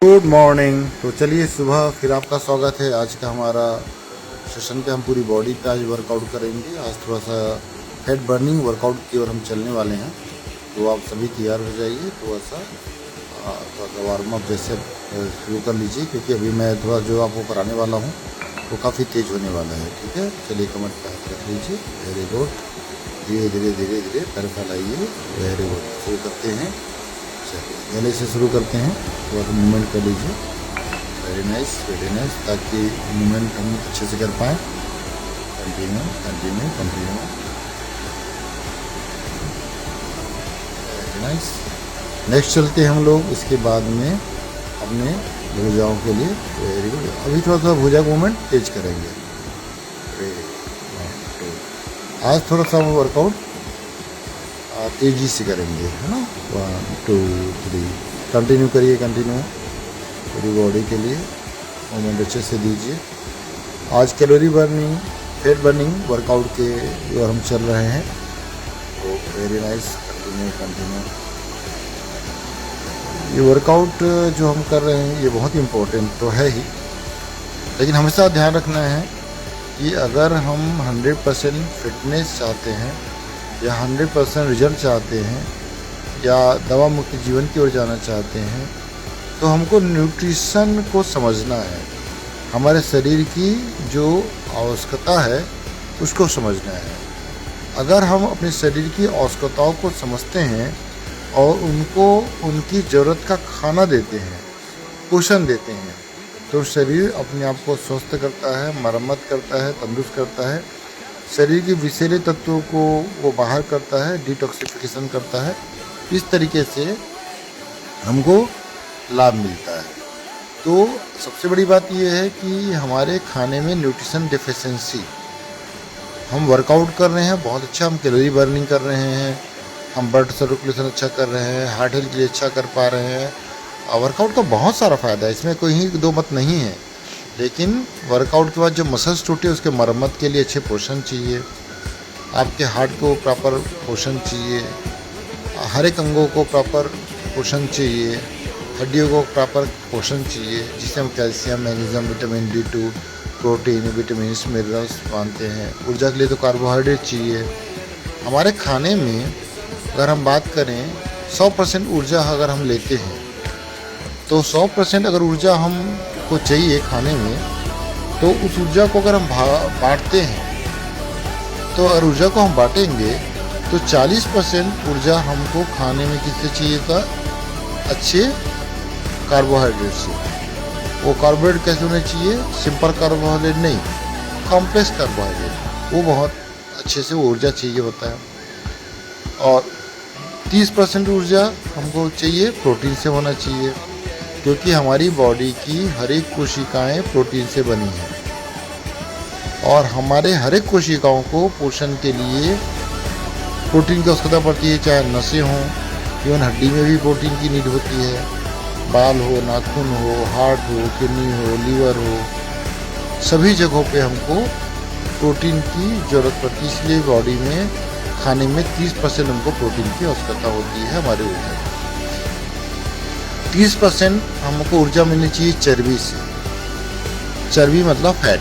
Good morning. तो चलिए सुबह फिर आपका स्वागत है। आज का हमारा सेशन पे हम पूरी बॉडी पे आज वर्कआउट करेंगे। आज थोड़ा सा हेड बर्निंग वर्कआउट की ओर हम चलने वाले हैं, तो आप सभी तैयार हो जाइए। थोड़ा सा वार्म अप जैसे शुरू कर लीजिए, क्योंकि अभी मैं थोड़ा जो आपको कराने वाला हूँ वो काफ़ी तेज़ होने वाला है। ठीक है, चलिए कमर पे हाथ रख लीजिए। Very good. धीरे धीरे धीरे धीरे पैर फैलाइए। Very good. शुरू करते हैं। चलिए गले से शुरू करते हैं। थोड़ा सा मूवमेंट कर लीजिए। वेरी नाइस, ताकि मूवमेंट हम अच्छे से कर पाएँ। Continue continue continue. Very nice. Next चलते हैं हम लोग इसके बाद में अपने भुजाओं के लिए। Very good. अभी थोड़ा सा भुजा मूवमेंट तेज करेंगे। आज थोड़ा सा वर्कआउट तेजी से करेंगे, है ना। 1 2 3 कंटिन्यू करिए। कंटिन्यू पूरी बॉडी के लिए मूवमेंट अच्छे से दीजिए। आज calorie burning, fat burning workout के जो हम चल रहे हैं। तो वेरी नाइस। Continue continue. ये वर्कआउट जो हम कर रहे हैं ये बहुत इम्पोर्टेंट तो है ही, लेकिन हमेशा ध्यान रखना है कि अगर हम 100% फिटनेस चाहते हैं या 100% रिजल्ट चाहते हैं या दवा मुक्त जीवन की ओर जाना चाहते हैं, तो हमको न्यूट्रिशन को समझना है। हमारे शरीर की जो आवश्यकता है उसको समझना है। अगर हम अपने शरीर की आवश्यकताओं को समझते हैं और उनको उनकी ज़रूरत का खाना देते हैं, पोषण देते हैं, तो शरीर अपने आप को स्वस्थ करता है, मरम्मत करता है, तंदुरुस्त करता है। शरीर के विषैले तत्वों को वो बाहर करता है, डिटॉक्सिफिकेशन करता है। इस तरीके से हमको लाभ मिलता है। तो सबसे बड़ी बात यह है कि हमारे खाने में न्यूट्रिशन डेफिशिएंसी, हम वर्कआउट कर रहे हैं बहुत अच्छा, हम कैलोरी बर्निंग कर रहे हैं, हम ब्लड सर्कुलेशन अच्छा कर रहे हैं, हार्ट हेल्थ के लिए अच्छा कर पा रहे हैं। वर्कआउट का बहुत सारा फ़ायदा है, इसमें कोई ही दो मत नहीं है। लेकिन वर्कआउट के बाद जो मसल्स टूटे उसके मरम्मत के लिए अच्छे पोषण चाहिए। आपके हार्ट को प्रॉपर पोषण चाहिए, हर एक अंगों को प्रॉपर पोषण चाहिए, हड्डियों को प्रॉपर पोषण चाहिए, जिससे हम calcium, magnesium, vitamin D2, protein, vitamin, minerals मानते हैं। ऊर्जा के लिए तो कार्बोहाइड्रेट चाहिए। हमारे खाने में अगर हम बात करें 100% ऊर्जा अगर हम लेते हैं, तो 100% अगर ऊर्जा हमको चाहिए खाने में, तो उस ऊर्जा को अगर हम बांटते हैं, तो अगर ऊर्जा को हम बांटेंगे तो 40% ऊर्जा हमको खाने में किससे चाहिए था? अच्छे कार्बोहाइड्रेट से। वो कार्बोहाइड्रेट कैसे होने चाहिए? सिंपल कार्बोहाइड्रेट नहीं, कॉम्प्लेक्स कार्बोहाइड्रेट। वो बहुत अच्छे से वो ऊर्जा चाहिए होता है। और 30% ऊर्जा हमको चाहिए प्रोटीन से होना चाहिए, क्योंकि हमारी बॉडी की हर एक कोशिकाएँ प्रोटीन से बनी हैं और हमारे हर एक कोशिकाओं को पोषण के लिए प्रोटीन की आवश्यकता पड़ती है। चाहे नसें हों, इवन हड्डी में भी प्रोटीन की नीड होती है। बाल हो, नाखून हो, हार्ट हो, किडनी हो, लीवर हो, सभी जगहों पे हमको प्रोटीन की ज़रूरत पड़ती है। इसलिए बॉडी में खाने में 30% हमको प्रोटीन की आवश्यकता होती है। हमारी ऊर्जा 30% हमको ऊर्जा मिलनी चाहिए चर्बी से। चर्बी मतलब फैट,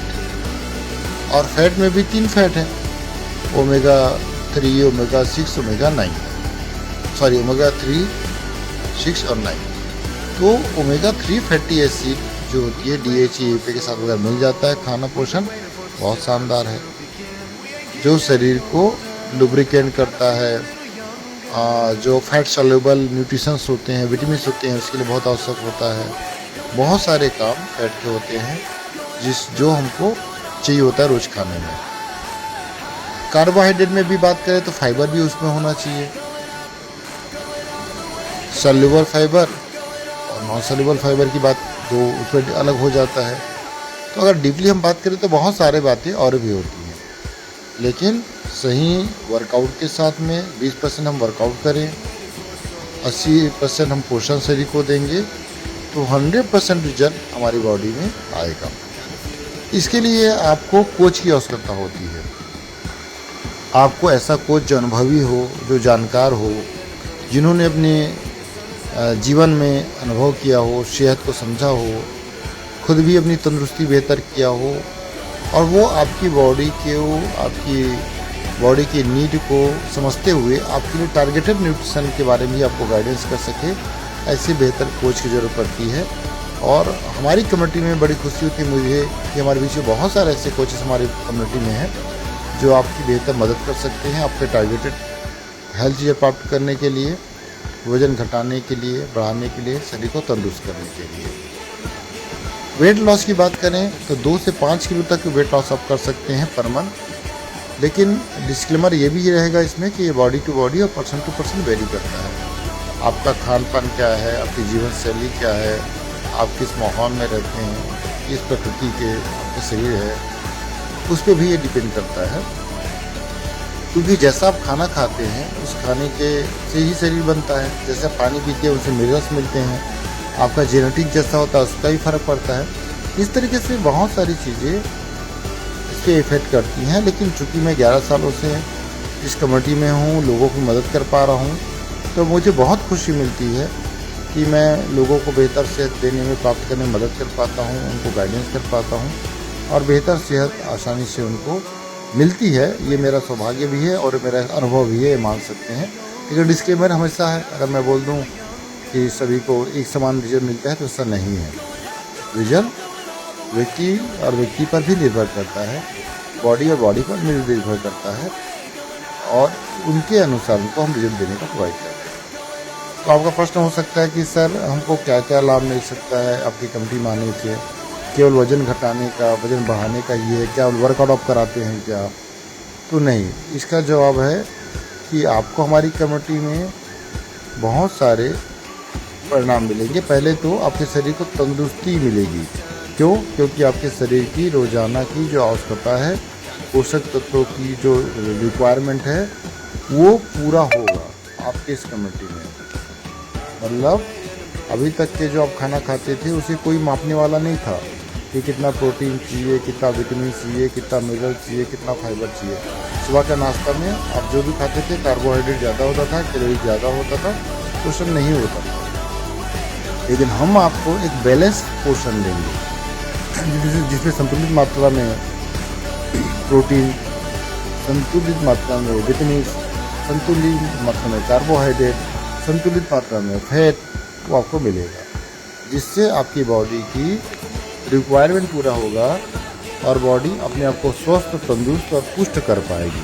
और फैट में भी 3 फैट हैं, omega 3, omega 6, omega 9, sorry omega 3, 6 और 9। तो ओमेगा 3 फैटी एसिड जो होती है DHA के साथ अगर मिल जाता है, खाना पोषण बहुत शानदार है, जो शरीर को लुब्रिकेंट करता है। जो फैट सॉल्युबल न्यूट्रिशंस होते हैं, विटामिन्स होते हैं, उसके लिए बहुत आवश्यक होता है। बहुत सारे काम फैट के होते हैं जो हमको चाहिए होता है रोज़ खाने में। कार्बोहाइड्रेट में भी बात करें तो फाइबर भी उसमें होना चाहिए। सॉल्युबल फाइबर और नॉन सॉल्युबल फाइबर की बात तो उसमें अलग हो जाता है। तो अगर डीपली हम बात करें तो बहुत सारे बातें और भी होती हैं, लेकिन सही वर्कआउट के साथ में 20% हम वर्कआउट करें, 80% हम पोषण शरीर को देंगे, तो 100% रिजल्ट हमारी बॉडी में आएगा। इसके लिए आपको कोच की आवश्यकता होती है। आपको ऐसा कोच जो अनुभवी हो, जो जानकार हो, जिन्होंने अपने जीवन में अनुभव किया हो, सेहत को समझा हो, खुद भी अपनी तंदुरुस्ती बेहतर किया हो, और वो आपकी बॉडी की नीड को समझते हुए आपके लिए टारगेटेड न्यूट्रिशन के बारे में भी आपको गाइडेंस कर सके, ऐसे बेहतर कोच की ज़रूरत पड़ती है। और हमारी कम्युनिटी में बड़ी खुशी होती है मुझे कि हमारे बीच में बहुत सारे ऐसे कोचेस हमारी कम्युनिटी में हैं जो आपकी बेहतर मदद कर सकते हैं आपके टारगेटेड हेल्थ चीज़ें प्राप्त करने के लिए, वज़न घटाने के लिए, बढ़ाने के लिए, शरीर को तंदुरुस्त करने के लिए। वेट लॉस की बात करें तो 2 से 5 किलो तक वेट लॉस आप कर सकते हैं पर मंथ, लेकिन डिस्क्लेमर ये भी रहेगा इसमें कि ये बॉडी टू बॉडी और पर्सन टू पर्सन वेरी करता है। आपका खान पान क्या है, आपकी जीवन शैली क्या है, आप किस माहौल में रहते हैं, किस प्रकृति के आपका शरीर है, उस पर भी ये डिपेंड करता है। क्योंकि जैसा आप खाना खाते हैं उस खाने के से ही शरीर बनता है। जैसे आप पानी पीते हैं उससे मिनरल्स मिलते हैं, आपका जेनेटिक जैसा होता है उसका भी फ़र्क पड़ता है। इस तरीके से बहुत सारी चीज़ें इसके इफ़ेक्ट करती हैं। लेकिन चूँकि मैं 11 सालों से इस कम्युनिटी में हूँ, लोगों की मदद कर पा रहा हूँ, तो मुझे बहुत खुशी मिलती है कि मैं लोगों को बेहतर सेहत देने में, प्राप्त करने में मदद कर पाता हूँ, उनको गाइडेंस कर पाता हूँ और बेहतर सेहत आसानी से उनको मिलती है। ये मेरा सौभाग्य भी है और मेरा अनुभव भी है, ये मान सकते हैं। लेकिन डिस्क्लेमर हमेशा है, अगर मैं बोल दूँ कि सभी को एक समान रिजल्ट मिलता है तो ऐसा नहीं है। रिजल्ट व्यक्ति और व्यक्ति पर भी निर्भर करता है, बॉडी और बॉडी पर निर्भर करता है और उनके अनुसार उनको हम रिजल्ट देने का प्रोवाइड करते हैं। तो आपका प्रश्न हो सकता है कि सर हमको क्या क्या लाभ मिल सकता है आपकी कम्युनिटी में आने से, केवल वज़न घटाने का, वज़न बढ़ाने का ये है क्या, वर्कआउट आप कराते हैं क्या? तो नहीं, इसका जवाब है कि आपको हमारी कम्युनिटी में बहुत सारे परिणाम मिलेंगे। पहले तो आपके शरीर को तंदुरुस्ती मिलेगी। क्यों? क्योंकि आपके शरीर की रोज़ाना की जो आवश्यकता है, पोषक तत्वों की जो रिक्वायरमेंट है वो पूरा होगा आपके इस कम्युनिटी में। मतलब अभी तक के जो आप खाना खाते थे उसे कोई मापने वाला नहीं था कि कितना प्रोटीन चाहिए, कितना विटामिन चाहिए, कितना मिनरल चाहिए, कितना फाइबर चाहिए। सुबह का नाश्ता में आप जो भी खाते थे कार्बोहाइड्रेट ज़्यादा होता था, कैलोरी ज़्यादा होता था, पोषण नहीं होता था। लेकिन हम आपको एक बैलेंस पोषण देंगे जिसमें संतुलित मात्रा में प्रोटीन, संतुलित मात्रा में विटामिन, संतुलित मात्रा में कार्बोहाइड्रेट, संतुलित मात्रा में फैट वो आपको मिलेगा, जिससे आपकी बॉडी की रिक्वायरमेंट पूरा होगा और बॉडी अपने आप को स्वस्थ, तंदुरुस्त और पुष्ट कर पाएगी।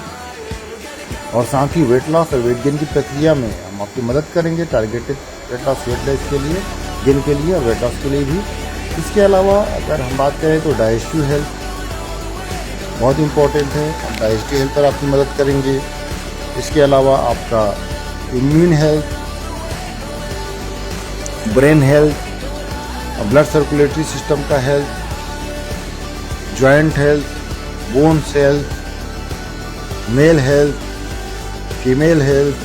और साथ ही वेट लॉस और वेट गेन की प्रक्रिया में हम आपकी मदद करेंगे, targeted weight loss, weight loss के लिए, गेन के लिए और वेट लॉस के लिए भी। इसके अलावा अगर हम बात करें तो डाइजेस्टिव हेल्थ बहुत इम्पोर्टेंट है, हम डाइजेस्टिव हेल्थ पर आपकी मदद करेंगे। इसके अलावा आपका immune health, brain health, blood circulatory system का health, joint health, bones health, male health, female health,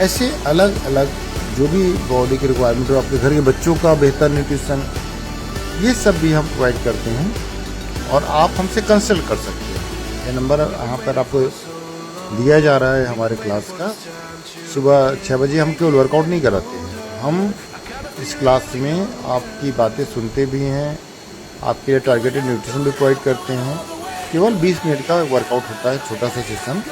ऐसे अलग अलग जो भी बॉडी की रिक्वायरमेंट हो, आपके घर के बच्चों का बेहतर न्यूट्रिशन, ये सब भी हम प्रोवाइड करते हैं और आप हमसे कंसल्ट कर सकते हैं। ये नंबर यहाँ पर आपको दिया जा रहा है हमारे क्लास का। सुबह 6 बजे हम केवल वर्कआउट नहीं कराते हैं, हम इस क्लास में आपकी बातें सुनते भी हैं, आपके लिए टारगेटेड न्यूट्रिशन भी प्रोवाइड करते हैं। केवल 20 मिनट का वर्कआउट होता है, छोटा सा सेशन।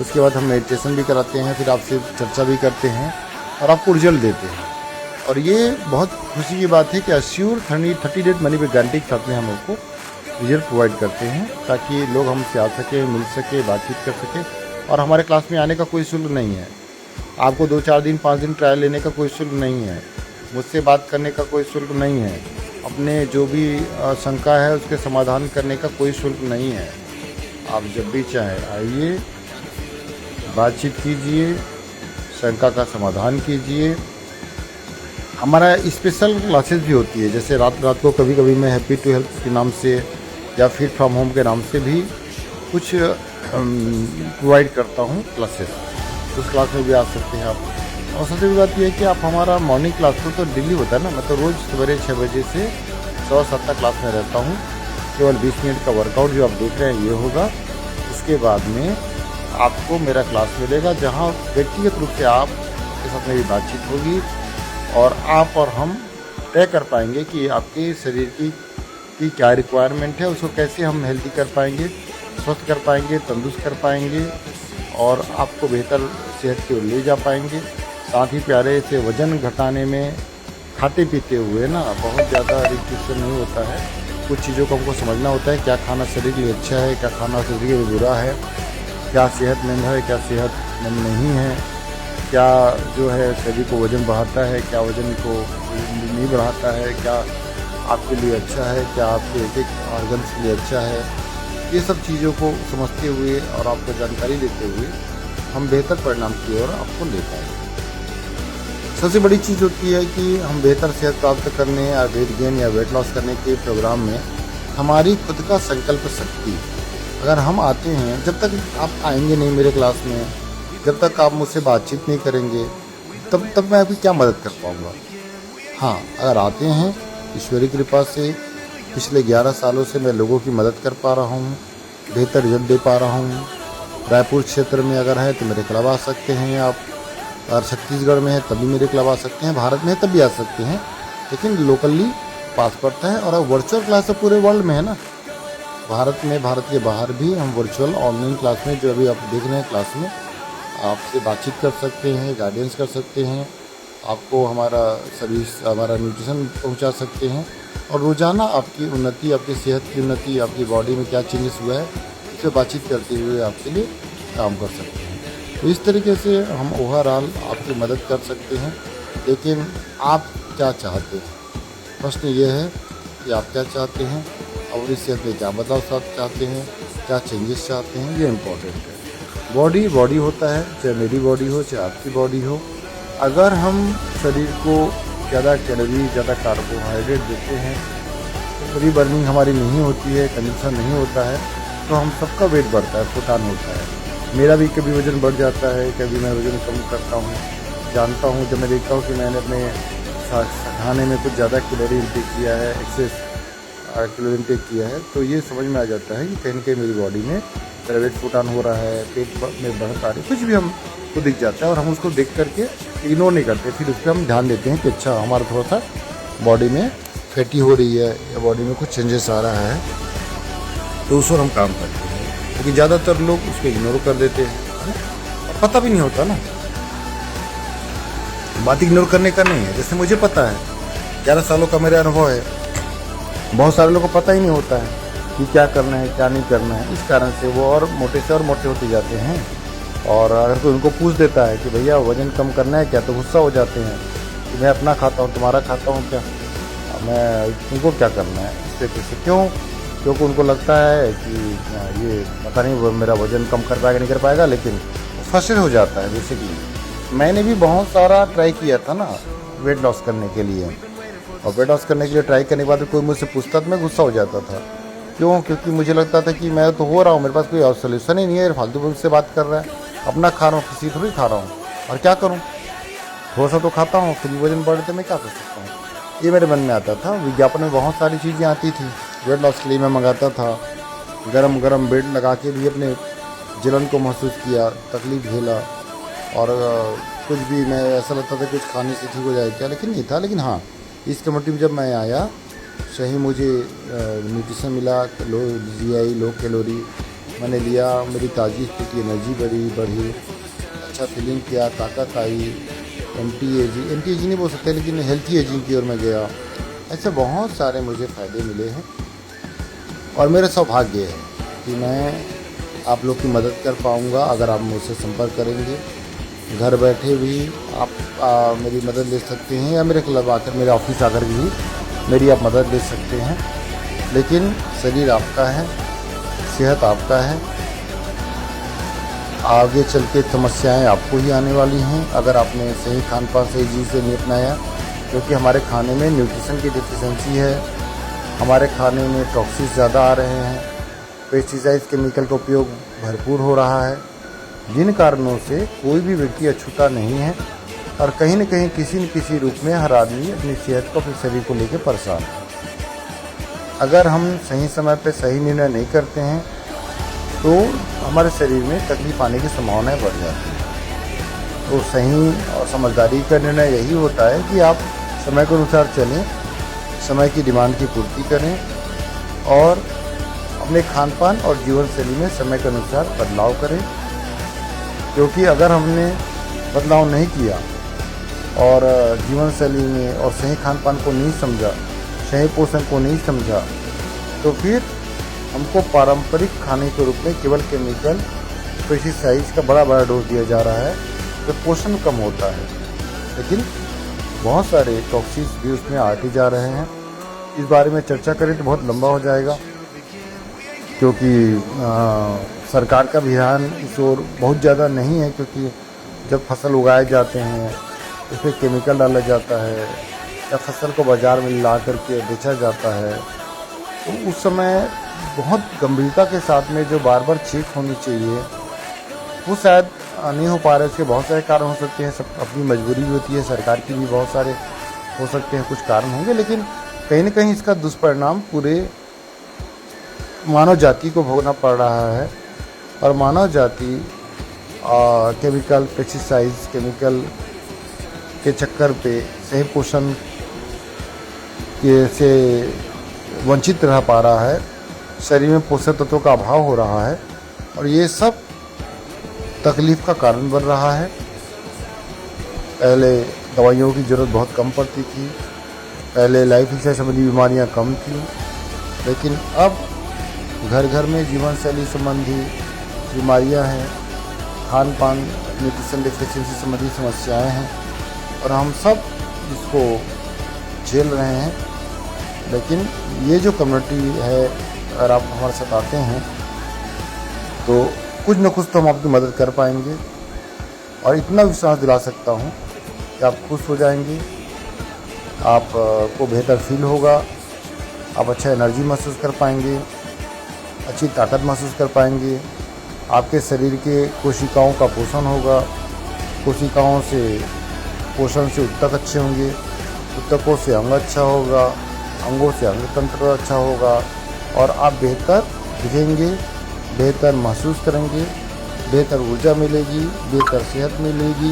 उसके बाद हम मेडिटेशन भी कराते हैं, फिर आपसे चर्चा भी करते हैं और आपको रिजल्ट देते हैं। और ये बहुत खुशी की बात है कि अश्योर 30 डेज मनी पे गारंटी के साथ में हम आपको रिजल्ट प्रोवाइड करते हैं, ताकि लोग हमसे आ सके, मिल सके, बातचीत कर सके। और हमारे क्लास में आने का कोई शुल्क नहीं है, आपको 2-4 दिन 5 दिन ट्रायल लेने का कोई शुल्क नहीं है, मुझसे बात करने का कोई शुल्क नहीं है, अपने जो भी शंका है उसके समाधान करने का कोई शुल्क नहीं है। आप जब भी चाहें आइए, बातचीत कीजिए, शंका का समाधान कीजिए। हमारा स्पेशल क्लासेस भी होती है, जैसे रात को कभी कभी मैं हैप्पी टू हेल्प के नाम से या फिट फ्रॉम होम के नाम से भी कुछ प्रोवाइड करता हूँ क्लासेस, उस क्लास में भी आ सकते हैं आप। और सबसे बड़ी बात यह है कि आप हमारा मॉर्निंग क्लास तो डेली होता है ना, मैं तो रोज़ सवेरे 6 बजे से 7 तक क्लास में रहता हूँ। केवल 20 मिनट का वर्कआउट जो आप देख रहे हैं ये होगा। उसके बाद में आपको मेरा क्लास मिलेगा, जहाँ व्यक्तिगत रूप से आपके साथ मेरी बातचीत होगी, और आप और हम तय कर पाएंगे कि आपके शरीर की क्या रिक्वायरमेंट है, उसको कैसे हम हेल्दी कर पाएंगे, स्वस्थ कर पाएंगे, तंदुरुस्त कर पाएंगे और आपको बेहतर सेहत की ओर ले जा पाएंगे। साथ ही प्यारे से वज़न घटाने में खाते पीते हुए ना बहुत ज़्यादा रिस्ट्रिक्शन नहीं होता है। कुछ चीज़ों को हमको समझना होता है, क्या खाना शरीर के लिए अच्छा है, क्या खाना शरीर के लिए बुरा है, क्या सेहतमंद है, क्या सेहतमंद नहीं है, क्या जो है शरीर को वज़न बढ़ाता है, क्या वज़न को नहीं बढ़ाता है, क्या आपके लिए अच्छा है, क्या आपके एक एक ऑर्गन्स के लिए अच्छा है। ये सब चीज़ों को समझते हुए और आपको जानकारी देते हुए हम बेहतर परिणाम की ओर आपको ले पाएंगे। सबसे बड़ी चीज़ होती है कि हम बेहतर सेहत प्राप्त करने या वेट गेन या वेट लॉस करने के प्रोग्राम में हमारी खुद का संकल्प शक्ति, अगर हम आते हैं, जब तक आप आएंगे नहीं मेरे क्लास में, जब तक आप मुझसे बातचीत नहीं करेंगे, तब मैं आपकी क्या मदद कर पाऊँगा। हाँ, अगर आते हैं, ईश्वरी कृपा से पिछले 11 सालों से मैं लोगों की मदद कर पा रहा हूँ, बेहतर रिजल्ट दे पा रहा हूँ। रायपुर क्षेत्र में अगर है तो मेरे क्लब आ सकते हैं आप, और छत्तीसगढ़ में है तब भी मेरे क्लब आ सकते हैं, भारत में है तब भी आ सकते हैं, लेकिन लोकली पास पड़ता है। और अब वर्चुअल क्लास तो पूरे वर्ल्ड में है ना, भारत में, भारत के बाहर भी हम वर्चुअल ऑनलाइन क्लास में जो अभी आप देख रहे हैं क्लास में आपसे बातचीत कर सकते हैं, गाइडेंस कर सकते हैं, आपको हमारा सर्विस, हमारा न्यूट्रिशन पहुंचा सकते हैं और रोज़ाना आपकी उन्नति, आपकी सेहत की उन्नति, आपकी बॉडी में क्या चेंजेस हुआ है, इस पर बातचीत करते हुए आपके लिए काम कर सकते हैं। तो इस तरीके से हम ओवरऑल आपकी मदद कर सकते हैं। लेकिन आप क्या चाहते हैं, प्रश्न ये है कि आप क्या चाहते हैं, अपनी सेहत में क्या बदलाव चाहते हैं, क्या चेंजेस चाहते हैं, ये इम्पोर्टेंट है। बॉडी होता है, चाहे मेरी बॉडी हो चाहे आपकी बॉडी हो। अगर हम शरीर को ज़्यादा कैलोरी, ज़्यादा कार्बोहाइड्रेट देते हैं, तो रीबर्निंग हमारी नहीं होती है, कंजप्शन नहीं होता है, तो हम सबका वेट बढ़ता है, फुटान होता है। मेरा भी कभी वज़न बढ़ जाता है, कभी मैं वज़न कम करता हूँ। जानता हूँ, जब मैं देखता हूँ कि मैंने अपने खाने में कुछ ज़्यादा कैलोरी इंटेक किया है, एक्सेस कैलोरी इंटेक किया है, तो ये समझ में आ जाता है कि कहीं न कहीं मेरी बॉडी में मेरा वेट फुटान हो रहा है, पेट में बढ़त आ रही है, कुछ भी हमको दिख जाता है और हम उसको देख करके इग्नोर नहीं करते। फिर उस पर हम ध्यान देते हैं कि अच्छा हमारा थोड़ा सा बॉडी में फैटी हो रही है या बॉडी में कुछ चेंजेस आ रहा है, तो उस पर हम काम करते हैं। लेकिन ज़्यादातर लोग उसको इग्नोर कर देते हैं, पता भी नहीं होता ना। बात इग्नोर करने का नहीं है, जैसे मुझे पता है, 11 सालों का मेरा अनुभव है, बहुत सारे लोगों को पता ही नहीं होता है कि क्या करना है क्या नहीं करना है। इस कारण से वो और मोटे से और मोटे होते जाते हैं। और अगर कोई उनको पूछ देता है कि भैया वज़न कम करना है क्या, तो गुस्सा हो जाते हैं कि मैं अपना खाता हूँ, तुम्हारा खाता हूँ क्या, मैं तुमको क्या करना है। इस तरीके से क्योंकि उनको लगता है कि ये पता नहीं वो मेरा वज़न कम कर पाएगा नहीं कर पाएगा, लेकिन फंसे हो जाता है। जैसे कि मैंने भी बहुत सारा ट्राई किया था ना वेट लॉस करने के लिए, और वेट लॉस करने के लिए ट्राई करने के बाद कोई मुझसे पूछता तो मैं गुस्सा हो जाता था। क्योंकि मुझे लगता था कि मैं तो हो रहा हूँ, मेरे पास कोई और सोल्यूशन ही नहीं है, फालतू मुझसे बात कर रहा है, अपना खा रहा हूँ, किसी थोड़ी खा रहा हूँ, और क्या करूँ, थोड़ा सा तो खाता हूँ, फिर वजन बढ़े तो मैं क्या कर सकता हूँ। ये मेरे मन में आता था। विज्ञापन में बहुत सारी चीज़ें आती थी, वेट लॉस के लिए मैं मंगाता था, गरम बेड लगा के भी अपने जलन को महसूस किया, तकलीफ झेला, और कुछ भी मैं ऐसा लगता था कुछ खाने से ठीक हो जाए क्या, लेकिन नहीं था। लेकिन हाँ, इस कम्युनिटी में जब मैं आया, सही मुझे न्यूट्रिशन मिला, लो GI, लो कैलोरी मैंने लिया, मेरी ताज़गी की एनर्जी बढ़ी, अच्छा फीलिंग किया, ताकत आई, एंटी एजिंग नहीं बोल सकते, लेकिन हेल्थी एजिंग की ओर मैं गया। ऐसे बहुत सारे मुझे फ़ायदे मिले हैं, और मेरा सौभाग्य है कि मैं आप लोग की मदद कर पाऊँगा अगर आप मुझसे संपर्क करेंगे। घर बैठे भी आप मेरी मदद ले सकते हैं, या मेरे क्लब आकर, मेरे ऑफिस आकर भी मेरी आप मदद ले सकते हैं। लेकिन शरीर आपका है, सेहत आपका है, आगे चल के समस्याएँ आपको ही आने वाली हैं अगर आपने सही खान पान सही चीज़ से नहीं अपनाया। क्योंकि हमारे खाने में न्यूट्रिशन की डिफिशेंसी है, हमारे खाने में टॉक्सिन्स ज़्यादा आ रहे हैं, पेस्टिसाइड्स केमिकल का उपयोग भरपूर हो रहा है, जिन कारणों से कोई भी व्यक्ति अछूता नहीं है, और कहीं न कहीं किसी न किसी रूप में हर आदमी अपनी सेहत को, अपने शरीर को लेकर परेशान है। अगर हम सही समय पर सही निर्णय नहीं करते हैं तो हमारे शरीर में तकलीफ आने की संभावनाएं बढ़ जाती हैं। तो सही और समझदारी का निर्णय यही होता है कि आप समय के अनुसार चलें, समय की डिमांड की पूर्ति करें और अपने खान पान और जीवन शैली में समय के अनुसार बदलाव करें। क्योंकि अगर हमने बदलाव नहीं किया और जीवन शैली में और सही खान पान को नहीं समझा, सही पोषण को नहीं समझा, तो फिर हमको पारंपरिक खाने के रूप में केवल केमिकल पेस्टिसाइड्स का बड़ा बड़ा डोज दिया जा रहा है, तो पोषण कम होता है, लेकिन बहुत सारे टॉक्सिन्स भी उसमें आते जा रहे हैं। इस बारे में चर्चा करें तो बहुत लंबा हो जाएगा, क्योंकि सरकार का भी ध्यान इस ओर बहुत ज़्यादा नहीं है। क्योंकि जब फसल उगाए जाते हैं उसमें केमिकल डाला जाता है या फसल को बाज़ार में ला करके बेचा जाता है, तो उस समय बहुत गंभीरता के साथ में जो बार बार चेक होनी चाहिए वो शायद नहीं हो पा रहे। उसके बहुत सारे कारण हो सकते हैं, सब अपनी मजबूरी भी होती है, सरकार की भी बहुत सारे हो सकते हैं, कुछ कारण होंगे, लेकिन कहीं ना कहीं इसका दुष्परिणाम पूरे मानव जाति को भोगना पड़ रहा है। और मानव जाति केमिकल पेस्टिसाइड्स केमिकल के चक्कर पे सही पोषण के से वंचित रह पा रहा है, शरीर में पोषक तत्वों का अभाव हो रहा है और ये सब तकलीफ़ का कारण बन रहा है। पहले दवाइयों की ज़रूरत बहुत कम पड़ती थी, पहले लाइफ स्टाइल संबंधी बीमारियां कम थी, लेकिन अब घर घर में जीवन शैली संबंधी बीमारियां हैं, खान पान न्यूट्रिशन डिफिशिएंसी संबंधी समस्याएं हैं और हम सब इसको झेल रहे हैं। लेकिन ये जो कम्युनिटी है, अगर आप हमारे साथ आते हैं तो कुछ न कुछ तो हम आपकी मदद कर पाएंगे और इतना विश्वास दिला सकता हूँ कि आप खुश हो जाएंगे, आप को बेहतर फील होगा, आप अच्छा एनर्जी महसूस कर पाएंगे, अच्छी ताकत महसूस कर पाएंगे, आपके शरीर के कोशिकाओं का पोषण होगा, कोशिकाओं से पोषण से ऊतक अच्छे होंगे, ऊतकों से अंग अच्छा होगा, अंगों से अंग तंत्र अच्छा होगा और आप बेहतर दिखेंगे, बेहतर महसूस करेंगे, बेहतर ऊर्जा मिलेगी, बेहतर सेहत मिलेगी,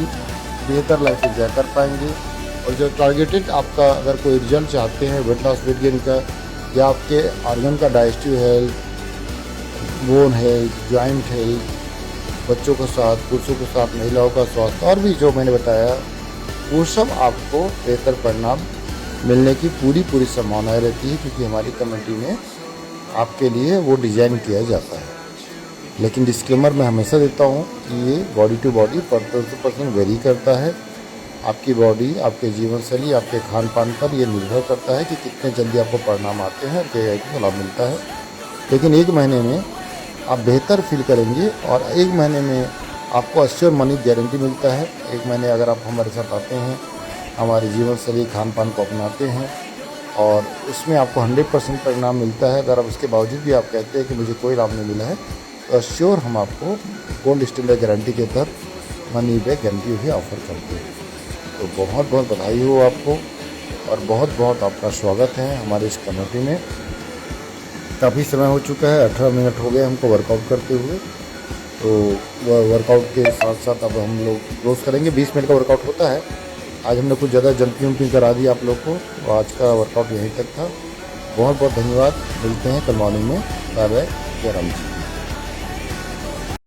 बेहतर लाइफ एंजॉय कर पाएंगे। और जो टारगेटेड आपका अगर कोई रिजल्ट चाहते हैं वेट लॉस वेट गेन का, या आपके ऑर्गन का digestive health, bone health, joint health, बच्चों के साथ, पुरुषों के साथ, महिलाओं का स्वास्थ्य और भी जो मैंने बताया, वो सब आपको बेहतर परिणाम मिलने की पूरी संभावनाएं रहती है, क्योंकि हमारी कम्युनिटी में आपके लिए वो डिज़ाइन किया जाता है। लेकिन डिस्क्लेमर मैं हमेशा देता हूँ कि ये body to body, person to person vary करता है। आपकी बॉडी, आपके जीवन शैली, आपके खान पान पर ये निर्भर करता है कि कितने जल्दी आपको परिणाम आते हैं और क्या लाभ मिलता है। लेकिन 1 महीने में आप बेहतर फील करेंगे और 1 महीने में आपको अस्योर मनी गारंटी मिलता है। 1 महीने अगर आप हमारे साथ आते हैं, हमारी जीवन शैली खान पान को अपनाते हैं और उसमें आपको 100% परिणाम मिलता है। अगर आप उसके बावजूद भी आप कहते हैं कि मुझे कोई लाभ नहीं मिला है, तो श्योर हम आपको गोल्ड स्टैंडर्ड गारंटी के तहत मनी बैक गारंटी भी ऑफर करते हैं। तो बहुत बहुत बधाई हो आपको और बहुत बहुत आपका स्वागत है हमारे इस कम्युनिटी में। काफ़ी समय हो चुका है, 18 मिनट हो गए हमको वर्कआउट करते हुए। तो वह वर्कआउट के साथ साथ अब हम लोग रोज़ करेंगे। 20 मिनट का वर्कआउट होता है। आज हमने कुछ ज़्यादा जंपिंग करा दी आप लोग को, तो आज का वर्कआउट यहीं तक था। बहुत बहुत धन्यवाद, मिलते हैं कल मॉर्निंग में। बाय बाय, जय राम जी।